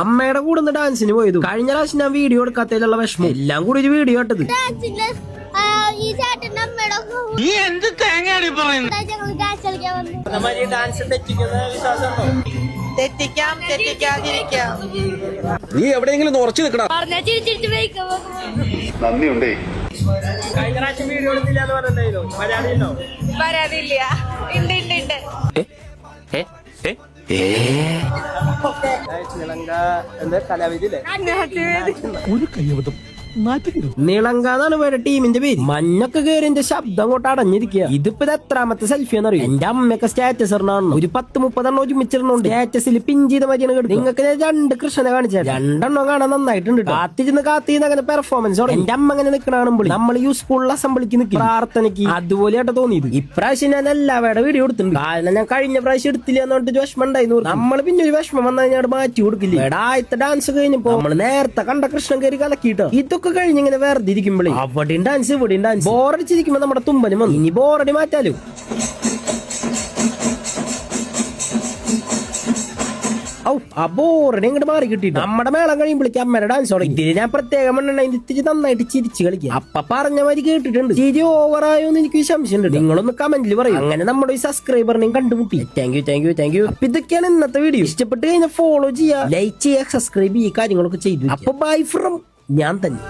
അമ്മയുടെ കൂടെ നിന്ന് ഡാൻസിന് പോയത്. കഴിഞ്ഞ പ്രാവശ്യം ഞാൻ വീഡിയോ എടുക്കാത്തതിലുള്ള വിഷമം എല്ലാം കൂടി ഒരു വീഡിയോ ഇട്ടത്. നീ എവിടെയെങ്കിലും ഉറച്ചു നിൽക്കണം. നന്ദിയുണ്ടേ. കഴിഞ്ഞ പ്രാവശ്യം വീഡിയോ എടുത്തില്ല എന്ന് പറഞ്ഞിട്ടുണ്ടോ? പരാതിയുണ്ടോ? പരാതിയില്ല. ഒരു കയ്യബദ്ധം നിളങ്ക എന്നാണ് പേര് ടീമിന്റെ പേര്. മഞ്ഞൊക്കെ കയറി എന്റെ ശബ്ദം അങ്ങോട്ട് അടഞ്ഞിരിക്കുക. ഇതിപ്പോ ഇത് എത്രാമത്തെ സെൽഫി എന്നറിയും. എന്റെ അമ്മയൊക്കെ സ്റ്റാറ്റസ് ഇടണം. ഒരു 10-30 ഒരുമിച്ചിടണുണ്ട്. സ്റ്റാറ്റസിൽ പിൻ ചെയ്ത മതിയാണ് കിട്ടും. നിങ്ങൾക്ക് ഞാൻ 2 കൃഷ്ണനെ കാണിച്ചാൽ 2 കാണാൻ നന്നായിട്ടുണ്ട്. കാത്തിരുന്ന് അങ്ങനെ പെർഫോമൻസ്. എന്റെ അമ്മ അങ്ങനെ നിൽക്കണാണുമ്പോൾ നമ്മൾ സ്കൂൾ അസംബ്ലിക്ക് നിൽക്കും പ്രാർത്ഥനയ്ക്ക്. അതുപോലെയായിട്ട് തോന്നിയത്. ഇപ്രാവശ്യം ഞാൻ എല്ലാവരുടെ വീഡിയോ എടുത്തിട്ടുണ്ട്. കാരണം ഞാൻ കഴിഞ്ഞ പ്രാവശ്യം എടുത്തില്ല എന്ന് പറഞ്ഞിട്ട് വിഷമം ഉണ്ടായിരുന്നു. നമ്മൾ പിന്നെ ഒരു വിഷമം വന്നാൽ ഞാൻ മാറ്റി കൊടുക്കില്ല. ആദ്യത്തെ ഡാൻസ് കഴിഞ്ഞപ്പോ നമ്മൾ നേരത്തെ കണ്ട കൃഷ്ണൻ കയറി കലക്കിട്ടോ. ഇതൊക്കെ കഴിഞ്ഞിങ്ങനെ വെറുതെ ഇരിക്കുമ്പോഴേ അവിടെയും ഡാൻസ് ഇവിടെയും ഡാൻസ്. ബോറടിച്ചിരിക്കുമ്പോ നമ്മുടെ തുമ്പനും വന്നു. ഇനി ബോറടി മാറ്റാലോ. ആ ബോറടി ഇങ്ങോട്ട് മാറി കിട്ടി. നമ്മുടെ മേളം കഴിയുമ്പോഴേക്ക് അമ്മയുടെ ഡാൻസ് തുടങ്ങി. ഇതിന് ഞാൻ പ്രത്യേകം ഇത്തിരി നന്നായിട്ട് ചിരിച്ചു കളിക്കുക. അപ്പൊ പറഞ്ഞ മാതിരി കേട്ടിട്ടുണ്ട്. ചിരി ഓവറായോ എന്ന് എനിക്ക് സംശയമുണ്ട്. നിങ്ങളൊന്ന് കമന്റിൽ പറയും. അങ്ങനെ നമ്മുടെ ഈ സബ്സ്ക്രൈബറിനെയും കണ്ടുമുട്ടി. Thank you. അപ്പൊ ഇതൊക്കെയാണ് ഇന്നത്തെ വീഡിയോ. ഇഷ്ടപ്പെട്ട് കഴിഞ്ഞാൽ ഫോളോ ചെയ്യുക, ലൈക്ക് ചെയ്യുക, സബ്സ്ക്രൈബ് ചെയ്യുക, കാര്യങ്ങളൊക്കെ ചെയ്തു. അപ്പൊ ബൈ ഫ്രം ഞാൻ തന്നെ.